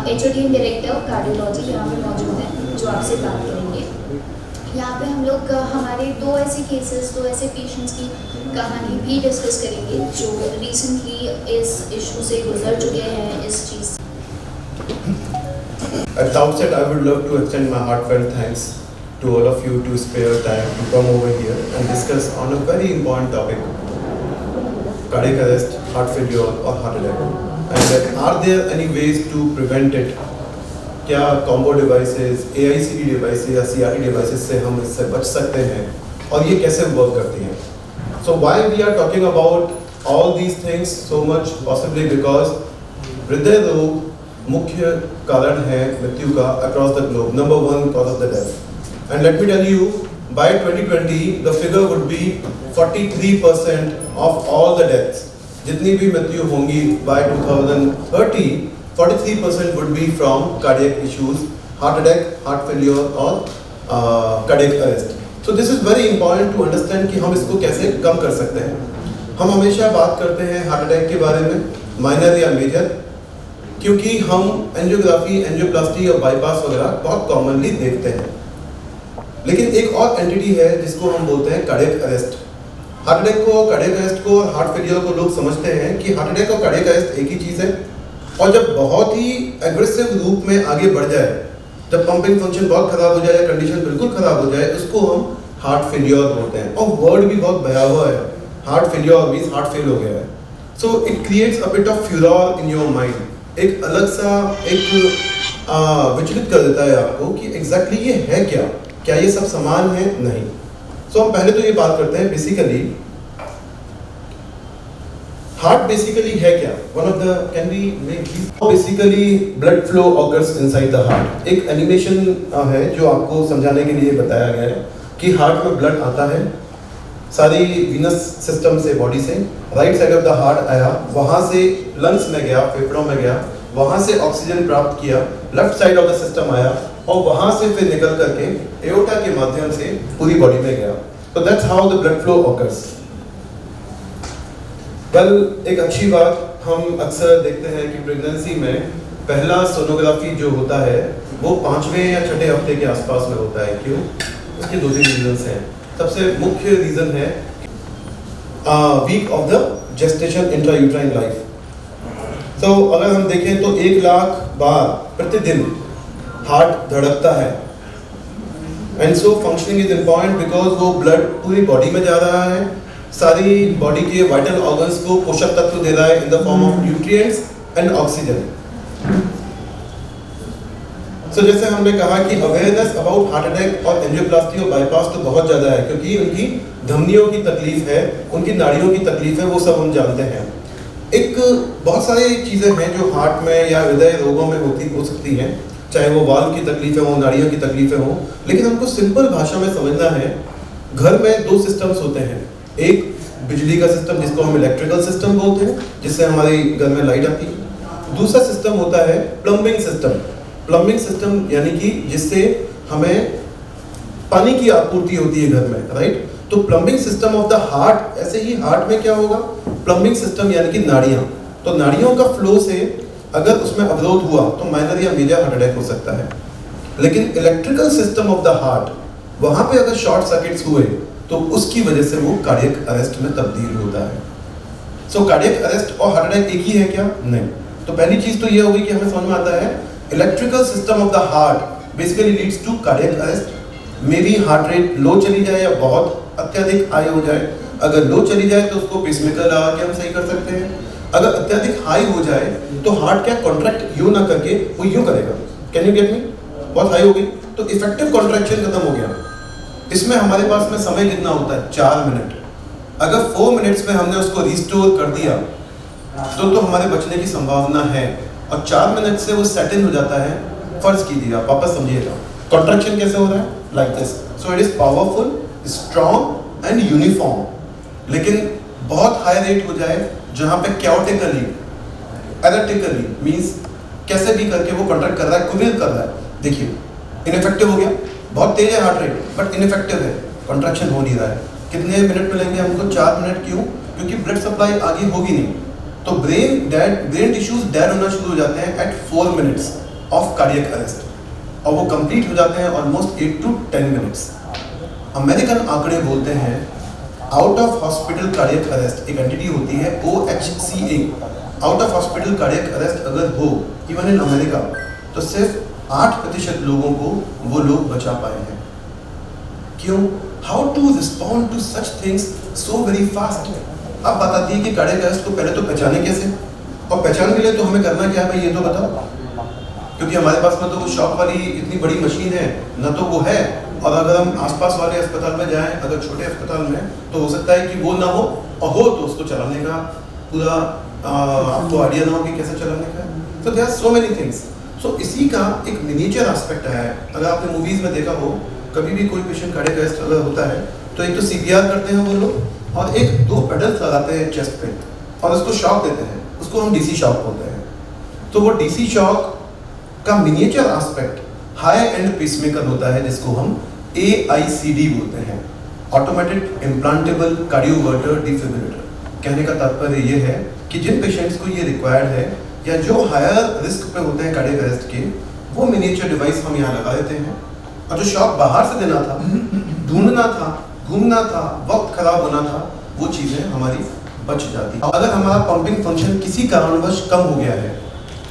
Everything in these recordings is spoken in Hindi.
HOD डायरेक्टर कार्डियोलॉजी यहाँ पे मौजूद हैं जो आपसे बात करेंगे। यहाँ पे हम लोग हमारे दो ऐसे पेशेंट्स की कहानी भी डिस्कस करेंगे जो रिसेंटली इस इशू से गुजर चुके हैं इस चीज़ से। At the outset, I would love to extend my heartfelt thanks to all of you to spare time to come over here and discuss on a very important topic, cardiac arrest, heart failure or heart attack. And are there any ways to prevent it? क्या combo devices, AICD devices या CRT devices से हम इससे बच सकते हैं और ये कैसे work करती हैं? So why we are talking about all these things so much? Possibly because हृदय रोग मुख्य कारण है मृत्यु का across the globe, number one cause of the death. And let me tell you, by 2020 the figure would be 43% of all the deaths. जितनी भी मृत्यु होंगी by 2030, 43% would be from cardiac issues, heart attack, heart failure or cardiac arrest. So this is very important to understand कि हम इसको कैसे कम कर सकते हैं। हम हमेशा बात करते हैं हार्ट अटैक के बारे में, माइनर या मेजर, क्योंकि हम एंजियोग्राफी, एंजियोप्लास्टी और बाईपास वगैरह बहुत कॉमनली देखते हैं। लेकिन एक और एंटिटी है जिसको हम बोलते हैं कार्डियक अरेस्ट। हार्ट अटैक को, कार्डियक अरेस्ट को और हार्ट फेलियर को लोग समझते हैं कि हार्ट अटैक और कार्डियक अरेस्ट एक ही चीज़ है, और जब बहुत ही एग्रेसिव रूप में आगे बढ़ जाए, जब पंपिंग फंक्शन बहुत खराब हो जाए या कंडीशन बिल्कुल खराब हो जाए, उसको हम हार्ट फेलियर बोलते हैं। और वर्ड भी बहुत भयावह है, heart failure means heart fail हो गया है। So it creates a bit of Führer in your mind, एक अलग सा विचलित कर देता है आपको कि एग्जैक्टली ये है क्या ये सब समान है? नहीं। सो हम पहले तो ये बात करते हैं बेसिकली हार्ट बेसिकली है क्या। One of the can we make basically blood flow occurs inside the heart. एक एनिमेशन है जो आपको समझाने के लिए बताया गया है कि हार्ट में ब्लड आता है सारी वीनस सिस्टम से, बॉडी से, right side of the heart आया, वहाँ से लंग्स में गया, फेफड़ों में गया, वहाँ से ऑक्सीजन प्राप्त किया, left side of the system आया और वहाँ से फिर निकल करके एओर्टा के माध्यम से पूरी बॉडी में गया। तो that's how the blood flow occurs. Well, एक अच्छी बात हम अक्सर देखते हैं कि प्रेगनेंसी में पहला सोनोग्राफी जो होता है वो 5वें या 6ठे हफ्ते के आसपास में होता है। क्यों? उसके दो तीन रीजंस हैं। सबसे मुख्य रीजन है week of the gestation intrauterine life. तो अगर हम देखें तो 1 लाख बार प्रतिदिन हार्ट धड़कता है, and so functioning is important because वो ब्लड पूरी बॉडी में जा रहा है, सारी बॉडी के वाइटल ऑर्गन्स को पोषक तत्व दे रहा है in the form of nutrients and oxygen. So जैसे हमने कहा कि अवेयरनेस अबाउट हार्ट अटैक और एंजियोप्लास्टी और बाईपास तो बहुत ज़्यादा है, क्योंकि उनकी धमनियों की तकलीफ है, उनकी नाड़ियों की तकलीफ है, वो सब हम जानते हैं। एक बहुत सारी चीज़ें हैं जो हार्ट में या हृदय रोगों में हो सकती हैं, चाहे वो वाल्व की तकलीफें हो, नाड़ियों की तकलीफें हो, लेकिन हमको सिंपल भाषा में समझना है। घर में 2 सिस्टम्स होते हैं, एक बिजली का सिस्टम जिसको हम इलेक्ट्रिकल सिस्टम बोलते हैं, जिससे हमारे घर में लाइट आती है। दूसरा सिस्टम होता है प्लम्बिंग सिस्टम। प्लम्बिंग सिस्टम यानी कि जिससे हमें पानी की आपूर्ति होती है घर में, राइट। तो plumbing system of the heart, ऐसे ही हार्ट में क्या होगा, प्लम्बिंग सिस्टम यानी कि नाड़ियाँ। तो नाड़ियों का फ्लो से अगर उसमें अवरोध हुआ तो माइनर या मेजर हार्ट अटैक हो सकता है। लेकिन electrical system of the heart, वहाँ पे अगर शॉर्ट सर्किट्स हुए तो उसकी वजह से वो कार्डियक अरेस्ट में तब्दील होता है। सो कार्डियक अरेस्ट और हार्ट अटैक एक ही है क्या? नहीं। तो पहली चीज़ तो ये होगी कि हमें समझ में आता है electrical system of the heart basically leads to cardiac arrest. Maybe heart rate low चली जाए या बहुत अत्यधिक हाई हो जाए। अगर लो चली जाए तो उसको पेसमेकर लगा के हम सही कर सकते हैं। अगर अत्यधिक हाई हो जाए तो हार्ट क्या कॉन्ट्रैक्ट यूं ना करके वो यूं करेगा। Can you get me? बहुत हाई हो गई तो इफेक्टिव कॉन्ट्रैक्शन खत्म हो गया। इसमें हमारे पास में समय कितना होता है? 4 मिनट। अगर 4 मिनट्स में हमने उसको रिस्टोर कर दिया तो हमारे बचने की संभावना है, और 4 मिनट से वो सेट इन हो जाता है। फर्ज कीजिए, आप वापस समझिएगा, कॉन्ट्रैक्शन कैसे हो रहा है? Like this. So it is powerful, strong and uniform. लेकिन बहुत हाई रेट हो जाए जहाँ पे कैओटिकली, एरेटिकली मीन्स कैसे भी करके वो कॉन्ट्रैक्ट कर रहा है, कुविल कर रहा है, देखिए इनइफेक्टिव हो गया। बहुत तेज है हार्ट रेट बट इनइफेक्टिव है, कॉन्ट्रैक्शन हो नहीं रहा है। कितने मिनट मिलेंगे हमको? 4 मिनट। क्यों? क्योंकि ब्लड सप्लाई आगे होगी नहीं। तो ब्रेन टिश्यूज डेड होना शुरू हो जाते हैं at 4 minutes. Of cardiac arrest और वो कंप्लीट हो जाते हैं ऑलमोस्ट 8 to 10 मिनट्स। अमेरिकन आंकड़े बोलते हैं out of hospital cardiac arrest एक एंटिटी होती है OHCA, out of hospital cardiac arrest अगर हो इवन इन अमेरिका तो सिर्फ 8% लोगों को वो लोग बचा पाए हैं। क्यों? How to respond to such things so very fast. अब बात आती है कि कार्डियक अरेस्ट को पहले तो पहचाने कैसे, और पहचान के लिए तो हमें करना क्या है भाई ये तो बताओ, क्योंकि हमारे पास में तो वो शॉक वाली इतनी बड़ी मशीन है ना तो वो है, और अगर हम आसपास वाले अस्पताल में जाएं अगर छोटे अस्पताल में तो हो सकता है कि वो ना हो, और हो तो उसको चलाने का पूरा आपको आइडिया ना हो कि कैसे चलाने का। तो there are so many things. So इसी का एक मिनिएचर एस्पेक्ट है। अगर आपने मूवीज में देखा हो कभी भी कोई पेशेंट कार्डियक अरेस्ट अगर होता है तो एक तो CPR करते हैं वो लोग और एक 2 पेडल्स लगाते हैं चेस्ट पे और उसको शॉक देते हैं, उसको हम DC शॉक बोलते हैं। तो वो DC शॉक का miniature aspect high and pacemaker होता है जिसको हम AICD बोलते हैं, ऑटोमेटेड इम्प्लांटेबल कार्डियोवर्टर डिफिब्रिलेटर। कहने का तात्पर्य ये है कि जिन पेशेंट्स को ये रिक्वायर्ड है या जो हायर रिस्क पे होते हैं कार्डियक अरेस्ट के, वो मिनिएचर डिवाइस हम यहाँ लगा देते हैं, और जो शॉक बाहर से देना था, ढूंढना था, घूमना था, वक्त खराब होना था, वो चीजें हमारी बच जाती। अगर हमारा पंपिंग फंक्शन किसी कारणवश कम हो गया है,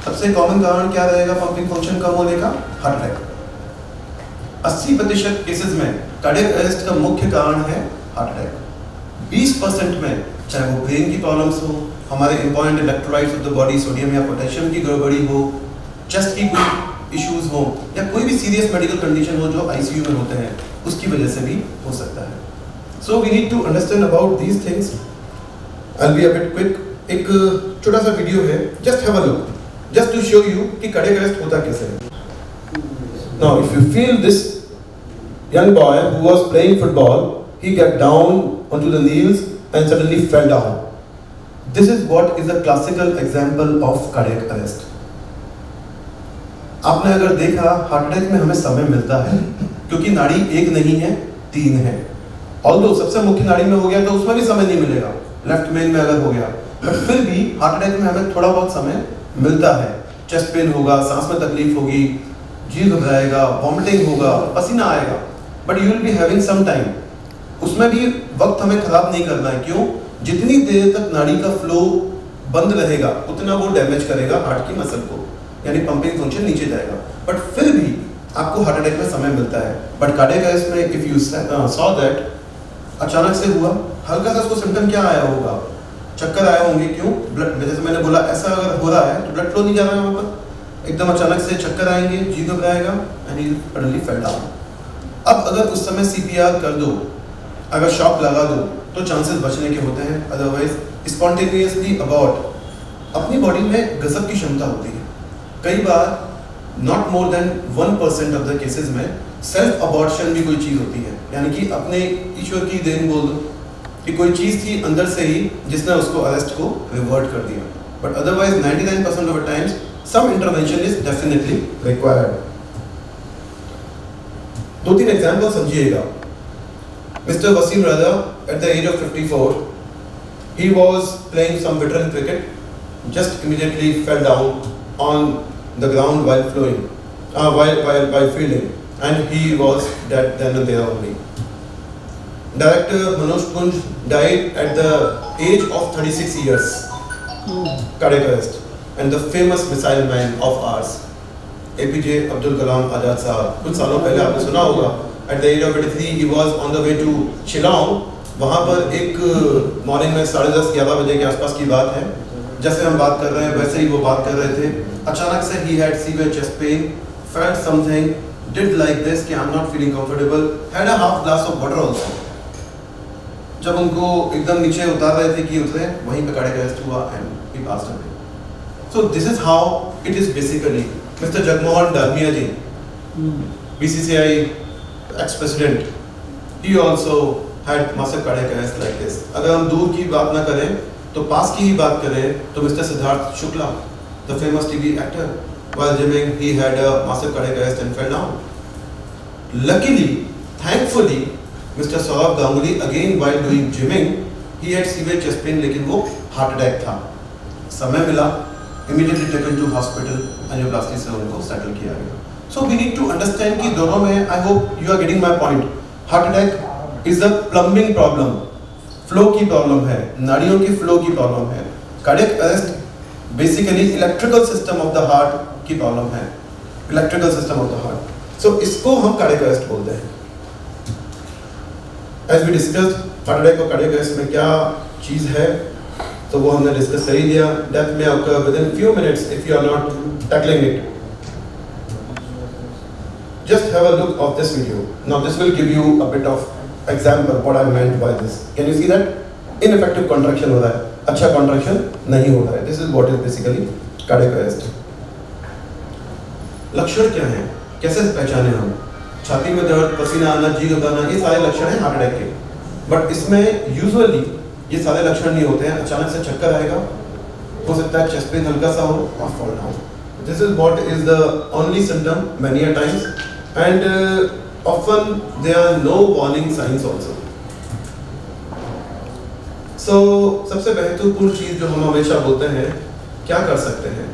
सबसे कॉमन कारण क्या रहेगा पंपिंग फंक्शन कम होने का? Heart attack. 80% केसेस में कार्डियक अरेस्ट का मुख्य कारण है हार्ट अटैक। 20% में चाहे वो ब्रेन की प्रॉब्लम्स हो, हमारे important electrolytes of the body, sodium या पोटेशियम की गड़बड़ी हो, चेस्ट की कोई इश्यूज हो, या कोई भी सीरियस मेडिकल कंडीशन हो जो ICU में होते हैं, उसकी वजह से भी हो सकता है। So we need to understand about these things. I will be a bit quick. एक छोटा सा वीडियो है, just have a look, just to show you कि कार्डियक अरेस्ट होता कैसे है। Now, if you feel this young boy who was playing football, he got down onto the knees and suddenly fell down. This is what is a classical example of cardiac arrest. आपने अगर देखा हार्ट अटैक में हमें समय मिलता है क्योंकि नाड़ी एक नहीं है 3 है। ऑल्दो सबसे मुख्य नाड़ी में हो गया तो उसमें भी समय नहीं मिलेगा, लेफ्ट मेन में अगर हो गया, बट फिर भी हार्ट अटैक में हमें थोड़ा बहुत समय मिलता है। चेस्ट पेन होगा, सांस में तकलीफ होगी, जी घबराएगा, वॉमिटिंग होगा, पसीना आएगा, but you will be having some time. उसमें भी वक्त हमें खराब नहीं करना है। क्यों? जितनी देर तक नाड़ी का फ्लो बंद रहेगा उतना वो डैमेज करेगा हार्ट की मसल को, यानी पंपिंग फंक्शन नीचे जाएगा, बट फिर भी आपको हार्ट अटैक में समय मिलता है। बट कार्डियक अरेस्ट में इफ यू सॉ दैट अचानक से हुआ, हल्का सा उसको सिम्टम क्या आया होगा? चक्कर आए होंगे। क्यों? ब्लड, जैसे मैंने बोला, ऐसा अगर हो रहा है तो ब्लड फ्लो नहीं जा रहा है वहाँ पर, एकदम अचानक से चक्कर आएंगे, जी घबराएगा and he suddenly fell down. अब अगर उस समय CPR कर दो, अगर शॉक लगा दो तो चांसेस बचने के होते हैं, अदरवाइज स्पॉन्टेनियसली अबॉर्ट। अपनी बॉडी में गजब की क्षमता होती है, कई बार not more than 1% of the cases में सेल्फ अबॉर्शन भी कोई चीज़ होती है, यानी कि अपने ईश्वर की देन बोल दो कि कोई चीज़ थी अंदर से ही जिसने उसको अरेस्ट को रिवर्ट कर दिया, but otherwise 99% of the times some intervention is definitely required. 2-3 example समझिएगा। Mister Wasim Raza at the age of 54 he was playing some veteran cricket, just immediately fell down on the ground while flowing, while fielding, and he was dead then and there only. Director Manoj Kunj died at the age of 36 years, cardiac arrest, and the famous missile man of ours, APJ Abdul Kalam Azad Sahab, कुछ सालों पहले आपने सुना होगा, at the age of 83 he was on the way to Shillong। वहाँ पर एक मॉर्निंग में 10:30-11 बजे के आसपास की बात है, जैसे हम बात कर रहे हैं वैसे ही वो बात कर रहे थे। अचानक से he had severe chest pain, felt something, did like this कि I'm not feeling comfortable, had a half glass of water also। जब उनको एकदम नीचे उतार रहे थे कि उतरे, वहीं पे कार्डियक अरेस्ट हुआ and he passed away। So this is how it is basically। Mr. Jagmohan Dalmia ji, BCCI ex-president, he also had massive cardiac arrest like this। अगर हम दूर की बात ना करें तो पास की ही बात करें तो mister Siddharth Shukla, the famous TV actor, while gymming he had a massive cardiac arrest and fell down। Luckily, thankfully, Mr. Saurabh Ganguly again while doing gymming he had severe chest pain, लेकिन वो हार्ट अटैक था। समय मिला, immediately taken to hospital, angioplasty से उनको सेटल किया गया। So we need to understand कि दोनों में, I hope you are getting my point, heart attack is a plumbing problem, flow की प्रॉब्लम है, नाड़ियों की फ्लो की प्रॉब्लम है। Cardiac arrest basically electrical system of the heart की प्रॉब्लम है, electrical system of the heart. So इसको हम कार्डियक अरेस्ट बोलते हैं। As we discussed, heart attack और कार्डियक अरेस्ट में क्या चीज है, तो वो हमने डिस्कस कर ही लिया। डेथ में occur within few minutes if you are not tackling it. Just have a look of this video. Now this will give you a bit of example what I meant by this. Can you see that? Ineffective contraction हो रहा है, अच्छा contraction नहीं हो रहा है. This is what is basically cardiac arrest. लक्षण क्या हैं? कैसे पहचाने हम? छाती में दर्द, पसीना आना, जी घबराना, ये सारे लक्षण हैं हार्ट अटैक के। बट इसमें यूजुअली ये सारे लक्षण नहीं होते हैं। अचानक से चक्कर आएगा, हो सकता है चेस्ट पेन हल्का सा हो और fall down. This is what is the only symptom many a times, and often there are no warning signs also. So सबसे महत्वपूर्ण चीज जो हम हमेशा बोलते हैं, क्या कर सकते हैं?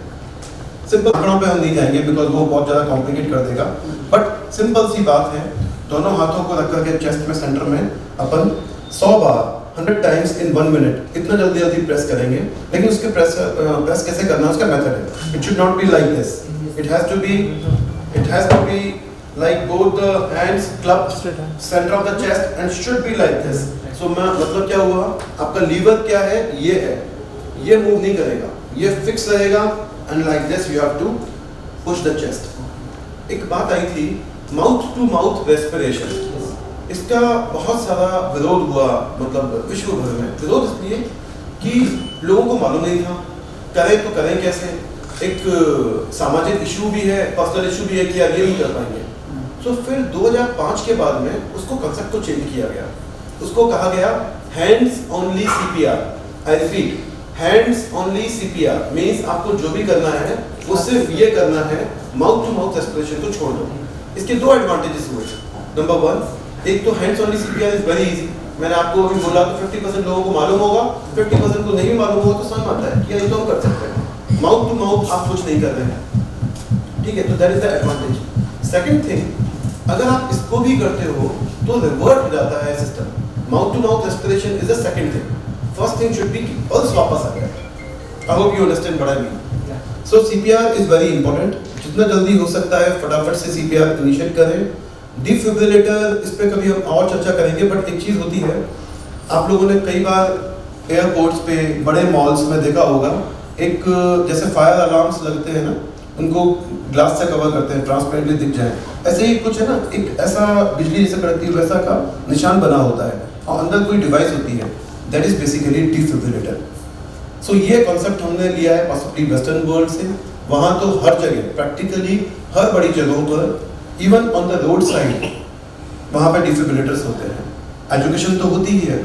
सिंपल आंकड़ों पे हम नहीं जाएंगे बिकॉज वो बहुत ज़्यादा कॉम्प्लिकेट कर देगा, बट सिंपल सी बात है, दोनों हाथों को रख करके चेस्ट में सेंटर में अपन 100 बार 100 टाइम्स इन 1 मिनट इतना जल्दी जल्दी प्रेस करेंगे। लेकिन उसके प्रेस कैसे करना है, उसका मेथड है। It should not be like this, it has to be like both the hands clubbed centre of the chest and should be like this. So मतलब क्या हुआ, आपका लीवर क्या है, ये मूव नहीं करेगा, ये फिक्स रहेगा, and like this you have to push the chest. एक बात आई थी माउथ टू माउथ रेस्पिरेशन, इसका बहुत सारा विरोध हुआ, मतलब विश्व भर में विरोध इसलिए कि लोगों को मालूम नहीं था करें तो करें कैसे। एक सामाजिक इशू भी है, पर्सनल इशू भी है कि यार ये नहीं कर पाएंगे। तो फिर 2005 के बाद में उसको कंसेप्ट को चेंज किया गया, उसको कहा गया hands only CPR. I repeat, hands only CPR means आपको जो भी करना है वो सिर्फ ये करना है, माउथ टू माउथ रेस्पिरेशन को छोड़ दो। इसके दो एडवांटेजेस हुए। नंबर 1, एक तो hands only CPR is very easy. मैंने आपको अभी बोला तो 50% लोगों को मालूम होगा, 50% को नहीं मालूम होगा, तो समझ आता है कि ये तो हम कर सकते हैं। माउथ टू माउथ आप कुछ नहीं कर रहे हैं, ठीक है, तो that is the advantage. Second thing, अगर आप इसको भी करते हो तो रिवर्ट हो जाता है system. Mouth to mouth respiration is the second thing. First thing should be pulse वापस आ गया। I hope you understand what I mean. So CPR is very important, जितना जल्दी हो सकता है फटाफट से सीपीआर इनिशिएट करें। डिफिब्रिलेटर इस पे कभी हम और चर्चा करेंगे, बट एक चीज होती है, आप लोगों ने कई बार एयरपोर्ट्स पे, बड़े मॉल्स में देखा होगा, एक जैसे फायर अलार्म्स लगते हैं ना, उनको ग्लास से कवर करते हैं, ट्रांसपेरेंटली दिख जाए, ऐसे ही कुछ है ना, एक ऐसा बिजली जैसे कड़कती है वैसा का निशान बना होता है और अंदर कोई डिवाइस होती है, दैट इज बेसिकली डिफिब्रिलेटर। सो ये कॉन्सेप्ट हमने लिया है पॉसिबली वेस्टर्न वर्ल्ड से। वहाँ तो हर जगह, प्रैक्टिकली हर बड़ी जगहों पर, even on the road side, वहाँ पे डिफिब्रिलेटर्स होते हैं। एजुकेशन तो होती ही है।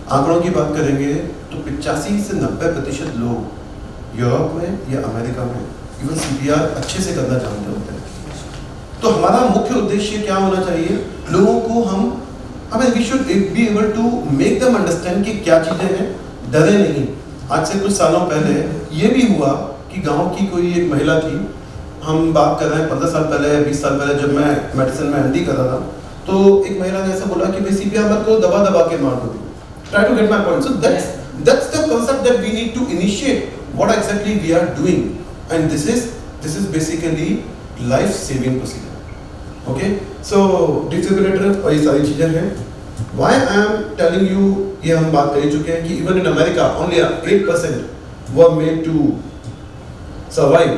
आंकड़ों की बात करेंगे तो 85 से 90% लोग यूरोप में या अमेरिका में इवन सीपीआर अच्छे से करना जानते होते हैं। तो हमारा मुख्य उद्देश्य क्या होना चाहिए, लोगों को हमें we should be able to make them understand कि क्या चीज़ें हैं, डरे नहीं। आज से कुछ सालों पहले ये भी हुआ कि गांव की कोई एक महिला थी, हम बात कर रहे हैं 15 साल पहले, 20 साल पहले, जब मैं मेडिसिन में एमडी कर रहा था, तो एक महिला ने ऐसा बोला कि भाई सीपीआर मत को दबा दबा के मार दो। Try to get my point. So that's the concept that we need to initiate what exactly we are doing, and this is basically life saving procedure. Okay, so defibrillator और ये सारी चीजें हैं। Why I am telling you, ये हम बात कर चुके हैं कि even in America only 8% were made to survive.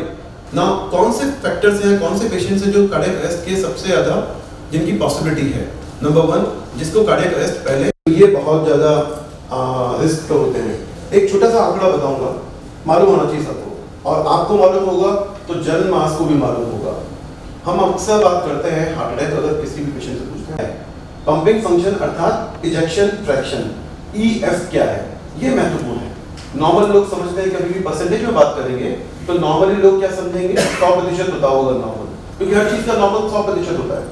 Now कौन से फैक्टर्स हैं, कौन से पेशेंट्स हैं जो कार्डियक अरेस्ट के सबसे ज़्यादा जिनकी पॉसिबिलिटी है? नंबर 1, जिसको कार्डियक अरेस्ट पहले, ये बहुत ज़्यादा रिस्क पे होते हैं। एक छोटा सा आंकड़ा बताऊंगा, मालूम होना चाहिए सबको, और आपको मालूम होगा तो जनरल मास को भी मालूम होगा। हम अक्सर बात करते हैं हार्ट अटैक, अगर किसी भी पेशेंट से पूछते हैं, पंपिंग फंक्शन अर्थात इजेक्शन फ्रैक्शन, EF क्या है, ये महत्वपूर्ण है। नॉर्मल लोग समझते हैं कि अभी भी परसेंटेज में बात करेंगे तो नॉर्मली लोग क्या समझेंगे, 100% होता होगा नॉर्मल, क्योंकि हर चीज का नॉर्मल 100% होता है।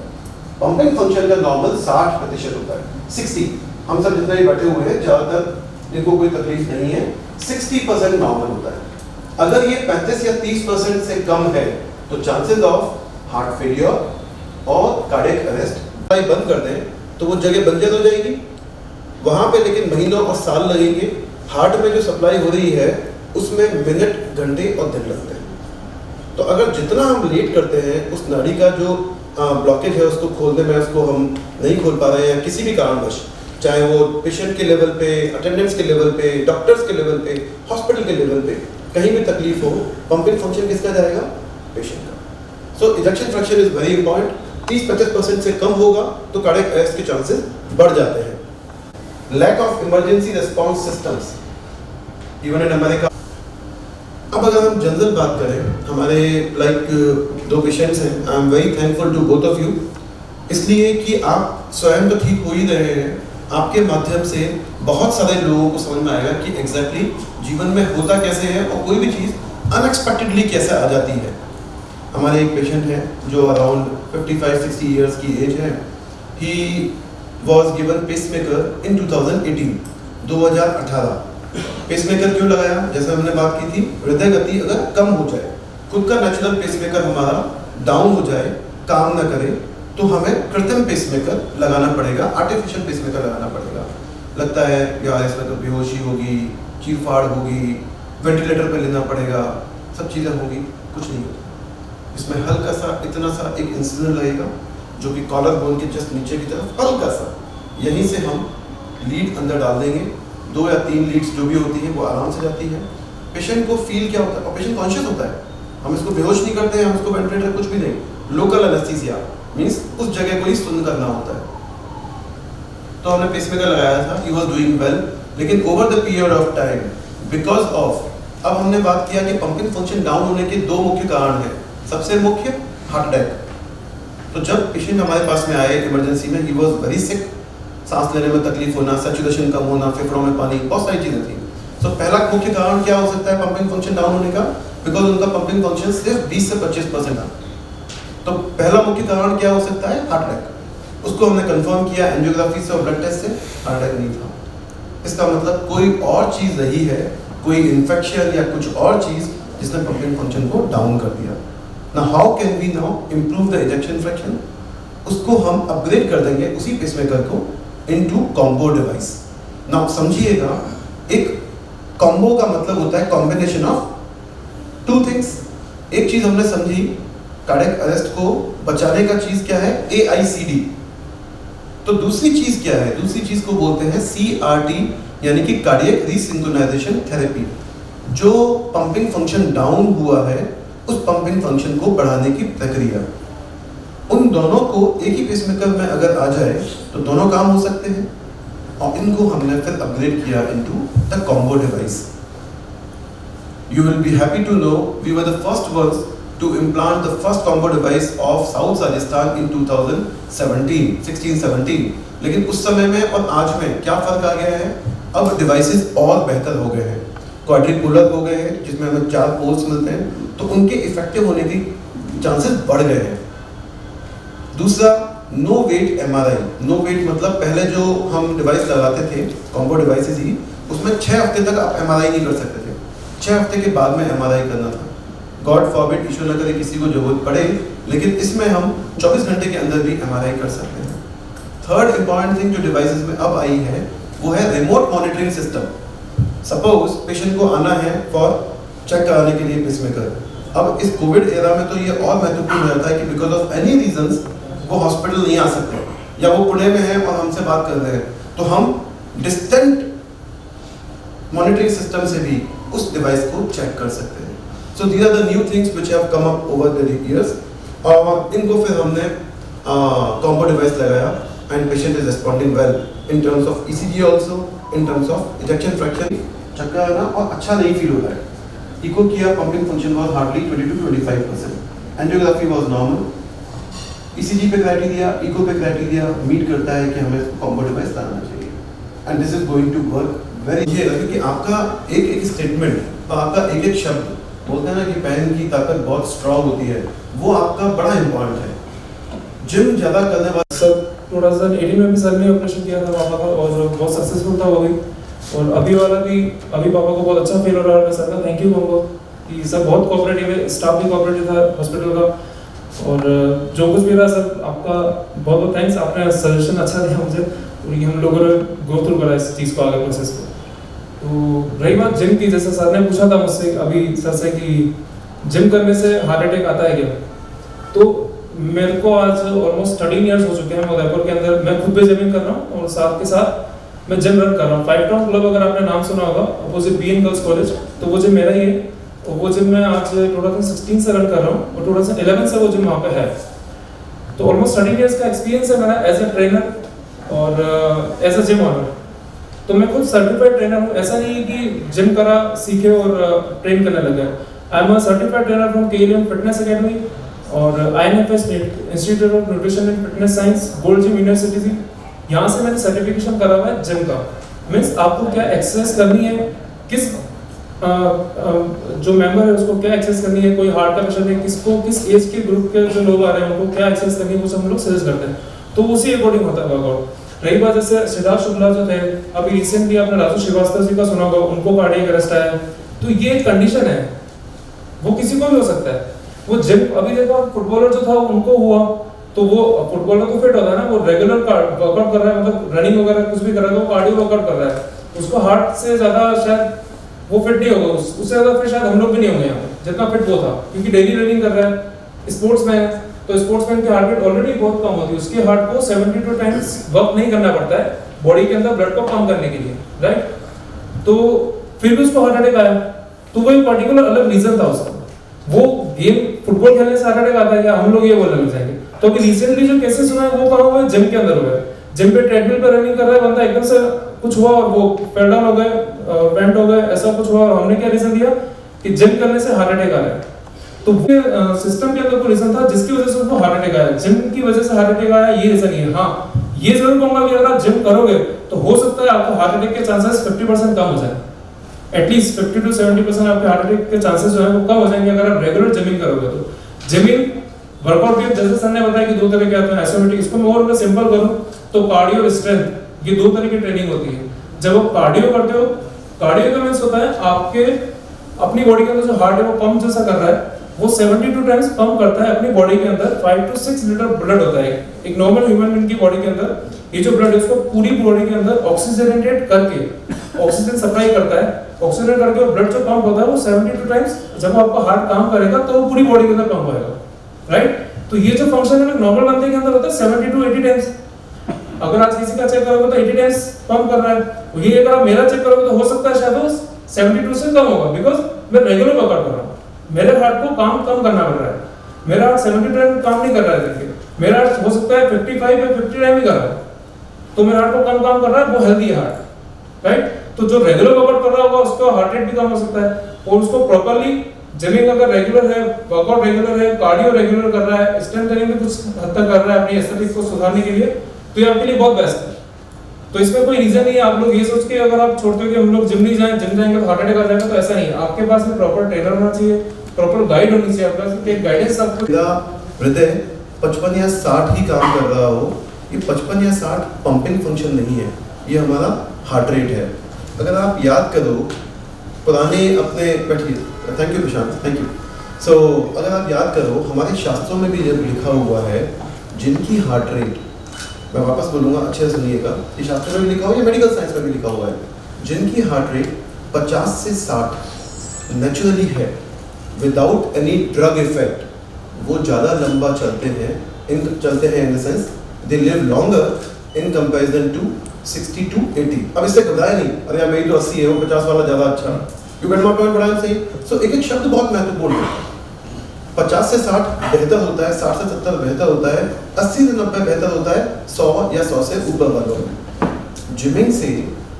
पंपिंग फंक्शन का नॉर्मल 60% होता है। 60, हम सब जितने भी बैठे हुए हैं, ज्यादातर जिनको कोई तकलीफ नहीं है, 60% नॉर्मल होता है। अगर ये 35 या 30% से कम है तो चांसेस ऑफ हार्ट फेलियर और कार्डियक अरेस्ट बंद कर दें तो वो जगह बंजर हो जाएगी वहां पे, लेकिन महीनों और साल लगेंगे। हार्ट में जो सप्लाई हो रही है उसमें मिनट, घंटे और दिन लगते हैं। तो अगर जितना हम लेट करते हैं उस नाड़ी का जो ब्लॉकेज है उसको खोलने में उसको हम नहीं खोल पा रहे हैं किसी भी कारणवश, चाहे वो पेशेंट के लेवल पे, अटेंडेंट्स के लेवल पे, डॉक्टर्स के लेवल पे, हॉस्पिटल के लेवल पे कहीं भी तकलीफ हो, पंपिंग फंक्शन किसका जाएगा? पेशेंट का। So ejection fraction is very important. 30-35% से कम होगा तो कार्डियक अरेस्ट के चांसेस बढ़ जाते हैं। Lack of emergency response systems even in America. अब अगर हम जनरल बात करें, हमारे दो पेशेंट्स हैं, I am very thankful to both of you, इसलिए कि आप स्वयं तो ठीक हो ही रहे हैं, आपके माध्यम से बहुत सारे लोगों को समझ में आएगा कि एग्जैक्टली जीवन में होता कैसे है और कोई भी चीज़ अनएक्सपेक्टेडली कैसे आ जाती है। हमारे एक पेशेंट है जो अराउंड 55-60 ईयर्स की एज है। He was given pacemaker in 2018। Pacemaker क्यों लगाया? जैसे हमने बात की थी, हृदय गति अगर कम हो जाए, खुद का नेचुरल पेसमेकर हमारा डाउन हो जाए, काम ना करे, तो हमें कृत्रिम पेसमेकर लगाना पड़ेगा, आर्टिफिशियल पेसमेकर लगाना पड़ेगा। लगता है यार इसमें तो बेहोशी होगी, चीरफाड़ होगी, वेंटिलेटर पे लेना पड़ेगा, सब चीज़ें होगी, कुछ नहीं होता। इसमें हल्का सा इतना सा एक इंसिजन लगेगा जो कि कॉलर बोन के जस्ट नीचे की तरफ हल्का सा, यहीं से हम लीड अंदर डाल देंगे। 2 या 3 लीड्स जो भी होती है वो आराम से जाती है। पेशेंट को फील क्या होता है, और पेशेंट कॉन्शियस होता है, हम इसको बेहोश नहीं करते हैं, हम इसको वेंटिलेटर कुछ भी नहीं, लोकल एनेस्थीसिया मींस उस जगह को ही सुन्न करना होता है। तो हमने पेसमेकर लगाया था, ही वाज डूइंग वेल, लेकिन over the period of time because of, अब हमने बात किया कि पंपिंग फंक्शन डाउन होने के 2 मुख्य कारण हैं। सबसे मुख्य हार्ट अटैक। तो जब पेशेंट हमारे पास में आए इमरजेंसी में, ही वाज वेरी सिक, सांस लेने में तकलीफ होना, सैचुरेशन कम होना, फेफड़ों में पानी, बहुत सारी चीजें थी। तो पहला मुख्य कारण क्या हो सकता है पंपिंग फंक्शन डाउन होने का? बिकॉज उनका पंपिंग फंक्शन सिर्फ 20 से 25% था। तो पहला मुख्य कारण क्या हो सकता है? Heart attack. उसको हमने कंफर्म किया एंजियोग्राफी से और ब्लड टेस्ट से, हार्ट अटैक नहीं था। इसका मतलब कोई और चीज रही है, कोई इन्फेक्शन या कुछ और चीज जिसने पंपिंग फंक्शन को डाउन कर दिया। Now how can we now improve the ejection fraction? उसको हम अपग्रेड कर देंगे उसी पेसमेकर को into combo device. Now समझिएगा, एक combo का मतलब होता है combination of 2 things. एक चीज हमने समझी, कार्डियक अरेस्ट को बचाने का चीज क्या है? AICD। तो दूसरी चीज क्या है? दूसरी चीज को बोलते हैं CRT, यानी कि कार्डियक रीसिंक्रोनाइजेशन थेरेपी। जो पंपिंग फंक्शन डाउन हुआ है उस पंपिंग फंक्शन को बढ़ाने की प्रक्रिया, उन दोनों को एक ही पेसमेकर में अगर आ जाए तो दोनों काम हो सकते हैं। और इनको हमने फिर अपग्रेड किया into the combo device. You will be happy to know we were the first ones to implant the first combo device of south Rajasthan in 2016-17। लेकिन उस समय में और आज में क्या फर्क आ गया है? अब डिवाइसेस और बेहतर हो गए हैं, क्वाड्रिपोलर हो गए हैं, जिसमें हमें 4 पोल्स मिलते हैं, तो उनके इफेक्टिव होने की चांसेस बढ़ गए हैं। दूसरा, no wait MRI। No wait मतलब पहले जो हम डिवाइस लगाते थे, कॉम्बो डिवाइसेस ही, उसमें 6 हफ्ते तक आप MRI नहीं कर सकते थे, 6 हफ्ते के बाद में MRI करना था। गॉड फॉरबिड, ईश्वर न करे किसी को जरूरत पड़े, लेकिन इसमें हम 24 घंटे के अंदर भी MRI कर सकते हैं। थर्ड इंपॉर्टेंट थिंग जो डिवाइसेस में अब आई है वो है remote monitoring system. Suppose patient को आना है फॉर चेक कराने के लिए पेसमेकर। अब इस कोविड एरा में तो ये और महत्वपूर्ण हो जाता है कि बिकॉज ऑफ एनी रीजंस वो हॉस्पिटल नहीं आ सकते, या वो पुणे में है और हमसे बात कर रहे हैं, तो हम डिस्टेंट मॉनिटरिंग सिस्टम से भी उस डिवाइस को चेक कर सकते हैं। So these are the new things which have come up over the years. और इनको फिर हमने कॉम्बो डिवाइस लगाया and patient is responding well in terms of ECG also, in terms of ejection fraction. चक्कर आना और अच्छा नहीं फील होता है। इको किया, pumping function was hardly 20 to 25%, angiography was normal, ECG पे क्राइटेरिया, इको पे क्राइटेरिया मीट करता है कि हमें कॉम्बो डिवाइस लगाना चाहिए, and this is going to work very. ये क्योंकि आपका एक स्टेटमेंट, आपका एक शब्द, बोलते हैं ना कि पैन की ताकत बहुत स्ट्रांग होती है, वो आपका बड़ा इंपॉर्टेंट है। जिम ज्यादा करने वाले सर 2018 में भी सर ने ऑपरेशन किया था पापा का और बहुत सक्सेसफुल था वो भी, और अभी वाला भी, अभी पापा को बहुत अच्छा फील हो रहा है। सर का थैंक यू कहूँगा। कि सब बहुत कोऑपरेटिव है, स्टाफ भी कोऑपरेटिव था हॉस्पिटल का, और जो कुछ भी रहा सर आपका बहुत बहुत थैंक्स, आपने सजेशन अच्छा दिया मुझे, और ये हम लोगों ने गो थ्रू करा इस चीज़ को, आगे प्रोसेस को। तो रही बात जिम की, जैसे सर ने पूछा था मुझसे अभी सर से कि जिम करने से हार्ट अटैक आता है क्या, तो मेरे को आज ऑलमोस्ट 13 ईयर्स हो चुके हैं उदयपुर के अंदर, मैं खुद भी जिमिंग कर रहा हूँ और साथ के साथ मैं जिम रन कर रहा हूँ। 5 टाउन क्लब अगर आपने नाम सुना होगा, अपोजिट बीएन गर्ल्स कॉलेज, तो वो जिम मेरा ही है, और वो जिम मैं आज 2016 से रन कर रहा हूँ और 2011 से वो जिम वहाँ पे है। तो ऑलमोस्ट 13 ईयर्स का एक्सपीरियंस है मेरा एज ए ट्रेनर और एज ए जिम ऑनर। तो मैं खुद सर्टिफाइड ट्रेनर हूँ, ऐसा नहीं है कि जिम करा सीखे और ट्रेन करने लगे। I am a certified trainer from KLM fitness academy और INFS institute of nutrition and fitness science, gold gym university थी, यहाँ से मैंने सर्टिफिकेशन करा हुआ है जिम का। मीन्स आपको क्या एक्सरसाइज करनी है, किस जो मेंबर है उसको क्या एक्सरसाइज करनी है, कोई हार्ट का पेशेंट है, किसको किस एज के ग्रुप के जो लोग आ रहे हैं उनको क्या एक्सरसाइज करनी है, वो सब हम लोग सजेस्ट करते हैं, तो उसी अकॉर्डिंग होता है वर्कआउट। रही बात जैसे सिद्धार्थ शुक्ला जो थे, अभी रिसेंटली आपने राजू श्रीवास्तव जी का सुना होगा, उनको कार्डियक अरेस्ट आया है, तो ये एक कंडीशन है, वो किसी को भी हो सकता है। वो जिम अभी देखो फुटबॉलर जो था उनको हुआ, तो वो फुटबॉलर तो फिट होता है ना, वो रेगुलर वर्कआउट कर रहा है, मतलब रनिंग वगैरह कुछ भी कर रहा है, तो कार्डियो वर्कआउट कर रहा है, उसको हार्ट से ज्यादा शायद वो फिट नहीं होगा, उससे ज्यादा फिट शायद हम लोग भी नहीं होंगे यहाँ पे जितना फिट वो था, क्योंकि डेली रनिंग कर रहा है, स्पोर्ट्समैन है, तो स्पोर्ट्समैन की हार्ट रेट ऑलरेडी बहुत कम होती है, उसके हार्ट को 72 टाइम्स वर्क नहीं करना पड़ता है बॉडी के अंदर ब्लड को पंप करने के लिए, राइट। तो फिर भी उसको हार्ट अटैक आया, तो वो एक पर्टिकुलर अलग रीजन था उसका, वो गेम फुटबॉल खेलने से हार्ट अटैक आता है क्या, हम लोग ये बोलने लग जाएंगे। तो अभी रिसेंटली जो केसेस सुना है वो कहाँ हुआ है, जिम के अंदर हुआ है। जिम पे ट्रेडमिल पे रनिंग कर रहा है बंदा, एकदम से कुछ हुआ और वो फेल डाउन हो गए, बेंट हो गए, ऐसा कुछ हुआ, और हमने क्या रीजन दिया कि जिम करने से हार्ट अटैक आ रहा है। तो वो सिस्टम के अंदर कोई रीजन था जिसकी वजह से उसको हार्ट अटैक आया, जिम की वजह से हार्ट अटैक आया, ये रीजन नहीं है। हाँ, ये जरूर कहूंगा कि अगर आप जिम करोगे तो हो सकता है आपको हार्ट अटैक के चांसेस 50% कम हो जाए, एटलीस्ट 50 to 70% आपके हार्ट अटैक के चांसेस जो है वो कम हो जाएंगे अगर आप रेगुलर जिमिंग करोगे तो। जिमिंग वर्कआउट भी जैसे सर ने बताया कि दो तरह के आते हैं, आइसोमेट्रिक, इसको मैं और सिंपल करूं तो कार्डियो और स्ट्रेंथ, ये दो तरह की ट्रेनिंग होती है। जब आप कार्डियो करते हो, कार्डियो का मींस होता है आपके अपनी बॉडी के अंदर जो हार्ट है वो पंप जैसा कर रहा है, वो 72 टाइम्स पंप करता है अपनी बॉडी के अंदर, 5 to 6 लीटर ब्लड होता है एक नॉर्मल ह्यूमन बीइंग की बॉडी के अंदर। ये जो ब्लड है उसको पूरी बॉडी के अंदर ऑक्सीजनेटेड करके ऑक्सीजन सप्लाई करता है, ऑक्सीजन करके वो ब्लड जो पंप होता है वो 72 टाइम्स जब आपका हार्ट काम करेगा तो वो पूरी बॉडी के अंदर पंप होएगा, राइट। तो ये जो फंक्शन है नॉर्मल बंदे के अंदर होता है 70 to 80 टाइम्स। अगर आज किसी का चेक करोगे तो 80 टाइम्स पंप कर रहा है, ये अगर आप मेरा चेक करोगे तो हो सकता है शायद वो 72 से कम होगा, बिकॉज मैं रेगुलर वर्कआउट कर रहा हूँ, मेरे हार्ट को काम कम करना पड़ रहा है, मेरा हार्ट 70 टाइम काम नहीं कर रहा है देखिए, मेरा हार्ट हो सकता है 55 या 50 टाइम ही कर रहा है, तो मेरा हार्ट को कम काम कर रहा है, वो हेल्दी है हार्ट, राइट। तो जो रेगुलर वर्कआउट कर रहा होगा उसका हार्ट रेट भी कम हो सकता है, और उसको प्रॉपर्ली जिमिंग अगर रेगुलर है, वर्कआउट रेगुलर है, कार्डियो रेगुलर कर रहा है, स्ट्रेंथ ट्रेनिंग भी कुछ हद तक कर रहा है अपनी एस्थेटिक को सुधारने के लिए, तो ये आपके लिए बहुत बेस्ट है। तो इसमें कोई रीजन नहीं है आप लोग ये सोच के अगर आप छोड़ते हो कि हम लोग जिम नहीं जाएं, जिम जाएंगे तो हार्ट अटैक आ जाएगा, तो ऐसा नहीं है। आपके पास में प्रॉपर ट्रेनर होना चाहिए, प्रॉपर गाइड होनी चाहिए, आपके पास एक गाइडेंस आपको। हृदय 55 या 60 ही काम कर रहा हो, ये 55 या 60 पंपिंग फंक्शन नहीं है, ये हमारा हार्ट रेट है। अगर आप याद करो पुराने अपने, बैठिए, thank you Prashant, thank you. So अगर आप याद करो हमारे शास्त्रों में भी जब लिखा हुआ है जिनकी हार्ट रेट, मैं वापस बोलूँगा अच्छे से सुनिएगा, ये शास्त्रों में भी लिखा हुआ है, मेडिकल साइंस में भी लिखा हुआ है, जिनकी हार्ट रेट 50 से 60 नेचुरली है विदाउट एनी ड्रग इफेक्ट, वो ज़्यादा लंबा चलते हैं in the sense they live longer in comparison to 60 to 80। अब इससे घबराए नहीं, अरे यार मेरी तो 80 है, वो 50 वाला ज़्यादा अच्छा, यू गेट माय पॉइंट, बड़ा सही। सो एक एक शब्द बहुत महत्वपूर्ण है, 50 से 60 बेहतर होता है, 60 से 70 बेहतर होता है, 80 से 90 बेहतर होता है 100 या 100 से ऊपर वालों में। जिमिंग से,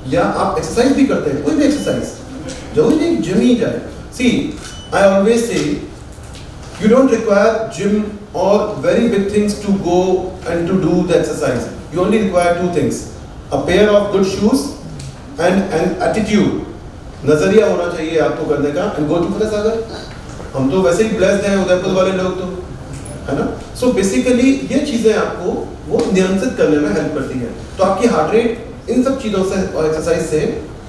या आप एक्सरसाइज भी करते हैं, कोई भी एक्सरसाइज, जरूरी नहीं जिम ही जाए। See I always say you don't require gym or very big things to go and to do the exercise. You only require two things, a pair of good shoes and an attitude, नजरिया होना चाहिए आपको करने का, and go to फतेहसागर। हम तो वैसे ही ब्लेस्ड हैं उदयपुर वाले लोग तो, है ना। सो बेसिकली ये चीजें आपको वो नियंत्रित करने में हेल्प करती है, तो आपकी हार्ट रेट इन सब चीजों से और एक्सरसाइज से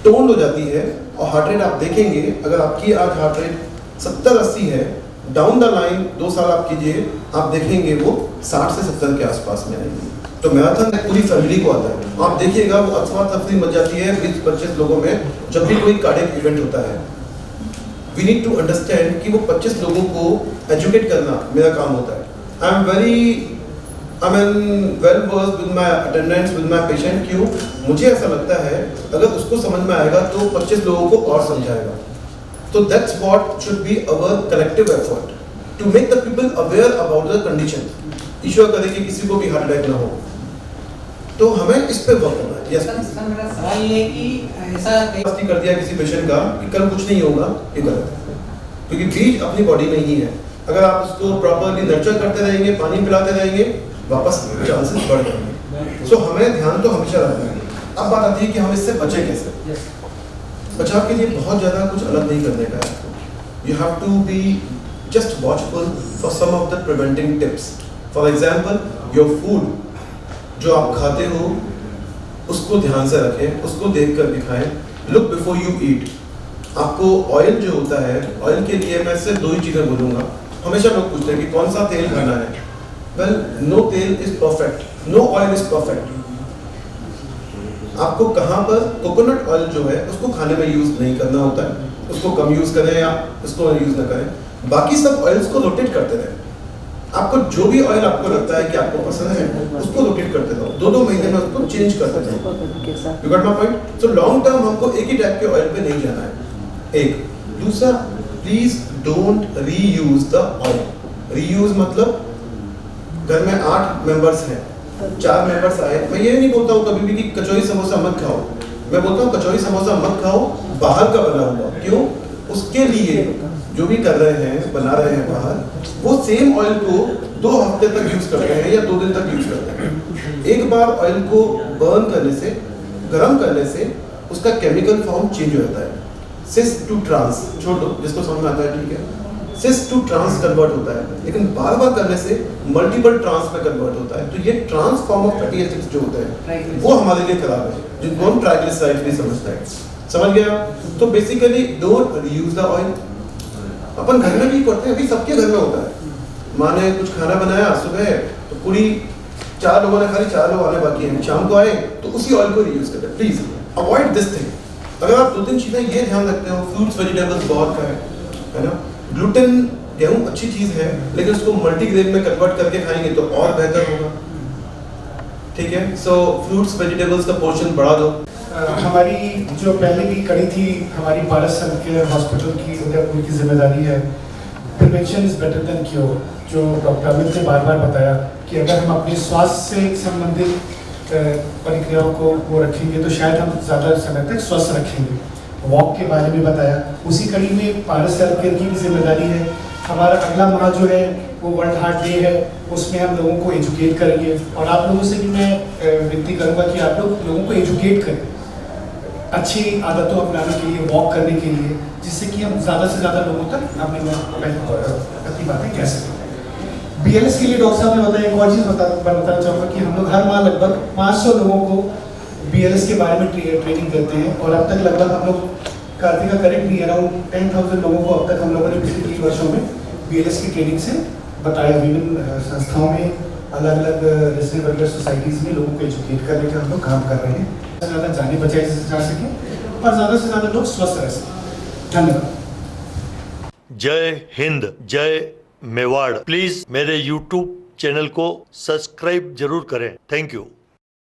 टोन हो जाती है। और हार्ट रेट आप देखेंगे, अगर आपकी आज हार्ट रेट 70-80 है, डाउन द लाइन 2 साल आप कीजिए, आप देखेंगे वो 60 से 70 के आसपास में आएंगे। तो मैराथन पूरी फैमिली को आता है, आप देखिएगा वो अफरा तफरी मच जाती है 20-25 लोगों में जब भी कोई कार्डियक इवेंट होता है। वी नीड टू अंडरस्टैंड कि वो 25 लोगों को एजुकेट करना मेरा काम होता है। I am well versed with my attendants, with my patient. क्यों? मुझे ऐसा लगता है अगर उसको समझ में आएगा तो 25 लोगों को और समझाएगा। So that's what should be our collective effort to make the people aware about the condition. ईश्वर करे कि किसी को भी हार्ट अटैक ना हो, तो हमें इस पे वर्क करना है। यस सर, मेरा सवाल ये है कि ऐसा कर दिया किसी पेशेंट का कि कल कुछ नहीं होगा, ये गलत है, क्योंकि बीज अपनी बॉडी में ही है। अगर आप उसको प्रॉपर्ली नर्चर करते रहेंगे, पानी पिलाते रहेंगे, वापस चांसेस बढ़ जाएंगे। सो हमें ध्यान तो हमेशा रखना है। अब बात आती है कि हम इससे बचे कैसे। बचाव के लिए बहुत ज़्यादा कुछ अलग नहीं करने का है। You have to be just watchful for some of the preventing tips. For example, your food जो आप खाते हो उसको ध्यान से रखें, उसको देख कर भी खाएं। Look before you eat. आपको ऑयल जो होता है, ऑयल के लिए मैं सिर्फ 2 ही चीज़ें बोलूँगा। हमेशा लोग पूछते हैं कि कौन सा तेल खाना है। Well, no tel is perfect, no oil is perfect. आपको कहाँ पर कोकोनट ऑयल जो है उसको खाने में यूज नहीं करना होता है, उसको कम यूज करें या उसको यूज ना करें। बाकी सब ऑयल्स को रोटेट करते रहें। आपको जो भी ऑयल आपको लगता है कि आपको पसंद है उसको रोटेट करते रहो, 2-2 महीने में उसको चेंज करते रहो। You got my point? So long term हमको एक ही टाइप के ऑयल पे नहीं जाना है। एक दूसरा, please don't reuse the oil. Reuse मतलब घर में 8 मेंबर्स हैं, 4 मेंबर्स आए, मैं ये नहीं बोलता हूँ कभी भी कि कचौरी समोसा मत खाओ। मैं बोलता हूँ कचौरी समोसा मत खाओ बाहर का बना हुआ। क्यों? उसके लिए जो भी कर रहे हैं, बना रहे हैं बाहर, वो सेम ऑयल को 2 हफ्ते तक यूज करते हैं या 2 दिन तक यूज करते हैं। एक बार ऑयल को बर्न करने से, गर्म करने से उसका केमिकल फॉर्म चेंज हो जाता है। सिस टू ट्रांस, छोड़ दो, जिसको समझ में आता है ठीक है। सिस टू ट्रांस कन्वर्ट होता है, लेकिन बार बार करने से मल्टीपल ट्रांस में कन्वर्ट होता है। तो ये trans form of fatty acids जो होते हैं वो हमारे लिए खराब है, जिनको हम ट्राइग्लिसराइड्स भी समझते हैं। समझ गया? तो basically don't reuse the oil. अपन घर में भी करते हैं, अभी सबके घर में होता है। माँ ने कुछ खाना बनाया सुबह, तो पूरी 4 लोगों ने खाली, 4 लोग आने बाकी हैं, शाम को आए तो उसी ऑयल को रीयूज करते हैं। Please avoid this thing. अगर आप 2-3 चीजें ये ध्यान रखते हो, फ्रूट्स वेजिटेबल्स बहुत खाएं, है ना। ग्लूटेन, गेहूं अच्छी चीज है, लेकिन उसको मल्टीग्रेन में कन्वर्ट करके खाएंगे तो और बेहतर होगा। ठीक है? सो फ्रूट्स वेजिटेबल्स का पोर्शन बढ़ा दो। हमारी जो पहले की कड़ी थी हमारी पारस हेल्थ केयर हॉस्पिटल की, उदयपुर की जिम्मेदारी है prevention is better than cure. जो डॉक्टर अमित ने बार बार बताया कि अगर हम अपने स्वास्थ्य से संबंधित प्रक्रियाओं को वो रखेंगे तो शायद हम ज़्यादा समय तक स्वस्थ रखेंगे। वॉक के बारे में बताया, उसी कड़ी में पारस हेल्थ केयर की भी जिम्मेदारी है। हमारा अगला माह जो है वो वर्ल्ड हार्ट डे है, उसमें हम लोगों को एजुकेट करेंगे। और आप लोगों से भी मैं विनती करूँगा कि आप लोग लोगों को एजुकेट करें अच्छी आदतों अपनाने के लिए, वॉक करने के लिए, जिससे कि हम ज़्यादा से ज़्यादा लोगों तक अपनी बातें कह सकें। BLS के लिए डॉक्टर साहब ने बताया, एक और चीज़ बताना चाहूँगा कि हम लोग हर माह लगभग 500 लोगों को BLS के बारे में ट्रेनिंग देते हैं। और अब तक लगभग हम लोग, कार्तिका करेक्ट नहीं, अराउंड 10,000 लोगों को अब तक हम लोगों ने पिछले 3 वर्षों में BLS की ट्रेनिंग से बताया। विभिन्न संस्थाओं में, अलग अलग रेजिडेंट वेलफेयर सोसाइटीज़ में लोगों को एजुकेट करने का हम लोग काम कर रहे हैं। ज़्यादा जाने बचाए जा सकें और ज़्यादा से ज़्यादा लोग स्वस्थ रह सकें। धन्यवाद। जय हिंद, जय मेवाड़। प्लीज मेरे YouTube चैनल को सब्सक्राइब जरूर करें। Thank you.